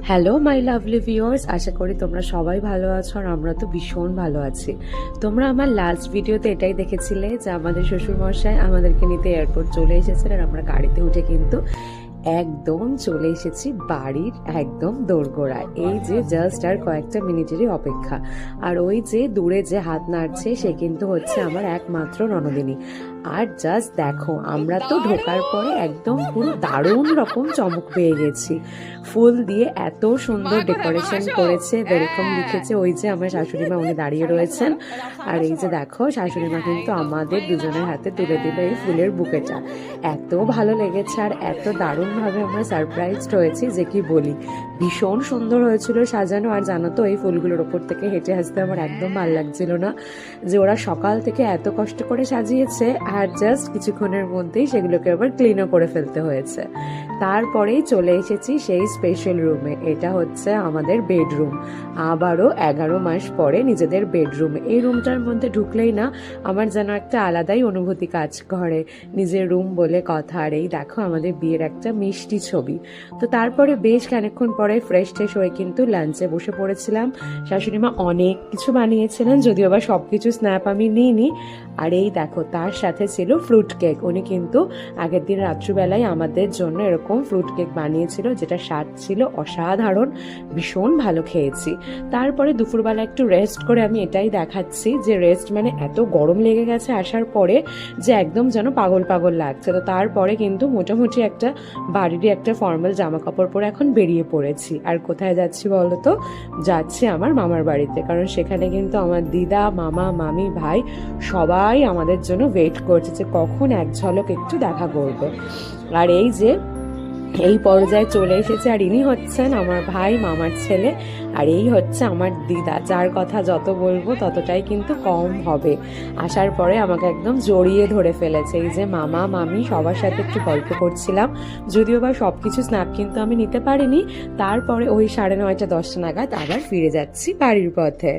Hello my lovely viewers, আশা করি তোমরা সবাই ভালো আছো আর আমরা তো ভীষণ ভালো আছি। তোমরা আমার লাস্ট ভিডিওতে এটাই দেখেছিলে যে আমাদের শ্বশুরমশাই আমাদেরকে নিতে এয়ারপোর্ট চলে এসেছেন আর আমরা গাড়িতে উঠে কিন্তু একদম চলে এসেছি বাড়ির একদম দোরগোড়ায়। এই যে জাস্ট আর কয়েকটা মিনিটেরই অপেক্ষা। আর ওই যে দূরে যে হাত নাড়ছে সে কিন্তু হচ্ছে আমার একমাত্র ননদিনী। আর জাস্ট দেখো, আমরা তো ঢোকার পরে একদম পুরো দারুণ রকম চমক পেয়ে গেছি। ফুল দিয়ে এত সুন্দর ডেকোরেশন করেছে, ওয়েলকাম লিখেছে। ওই যে আমার শাশুড়ি মা উনি দাঁড়িয়ে রয়েছেন। আর এই যে দেখো, শাশুড়ি মা কিন্তু আমাদের দুজনের হাতে তুলে দিল এই ফুলের বুকেটা। এত ভালো লেগেছে আর এত দারুণভাবে আমরা সারপ্রাইজড হয়েছি যে কি বলি। ভীষণ সুন্দর হয়েছিল সাজানো। আর জানো তো, এই ফুলগুলোর ওপর থেকে হেঁটে আসতে আমার একদম ভালো লাগছিল না, যে ওরা সকাল থেকে এত কষ্ট করে সাজিয়েছে আর জাস্ট কিছুক্ষণের মধ্যেই সেগুলোকে আবার ক্লিনও করে ফেলতে হয়েছে। তারপরেই চলে এসেছি সেই স্পেশাল রুমে। এটা হচ্ছে আমাদের বেডরুম। আবারও 11 মাস পরে নিজেদের বেডরুমে। এই রুমটার মধ্যে ঢুকলেই না আমার যেন একটা আলাদাই অনুভূতি কাজ করে, নিজের রুম বলে কথা। আর এই দেখো আমাদের বিয়ের একটা মিষ্টি ছবি। তো তারপরে বেশ খানিকক্ষণ পরে ফ্রেশ ট্রেশ হয়ে কিন্তু লাঞ্চে বসে পড়েছিলাম। শাশুড়ি মা অনেক কিছু বানিয়েছিলেন, যদিও বা সব কিছু স্ন্যাপ আমি নিইনি। আর এই দেখো, তার সাথে ছিল ফ্রুট কেক। উনি কিন্তু আগের দিন রাত্রিবেলায় আমাদের জন্য এরকম ফ্রুট কেক বানিয়েছিল, যেটা স্বাদ ছিল অসাধারণ। ভীষণ ভালো খেয়েছি। তারপরে দুপুরবেলা একটু রেস্ট করে আমি এটাই দেখাচ্ছি যে রেস্ট মানে এত গরম লেগে গেছে আসার পরে যে একদম যেন পাগল পাগল লাগছে। তো তারপরে কিন্তু মোটামুটি একটা বাড়িরই একটা ফর্মাল জামা কাপড় পরে এখন বেরিয়ে পড়েছি। আর কোথায় যাচ্ছি বলো তো? যাচ্ছি আমার মামার বাড়িতে, কারণ সেখানে কিন্তু আমার দিদা, মামা, মামি, ভাই সবাই আমাদের জন্য ওয়েট করছে যে কখন এক ঝলক একটু দেখা করবে। আর এই যে এই পর্যায়ে চলে এসেছে। আর ইনি হচ্ছেন আমার ভাই, মামার ছেলে। আর এই হচ্ছে আমার দিদা, যার কথা যত বলবো ততটাই কিন্তু কম হবে। আসার পরে আমাকে একদম জড়িয়ে ধরে ফেলেছে। এই যে মামা, মামি সবার সাথে একটু গল্প করছিলাম, যদিও বা সব কিছু স্ন্যাপ কিন্তু আমি নিতে পারিনি। তারপরে ওই 9:30 10টা নাগাদ আবার ফিরে যাচ্ছি বাড়ির পথে।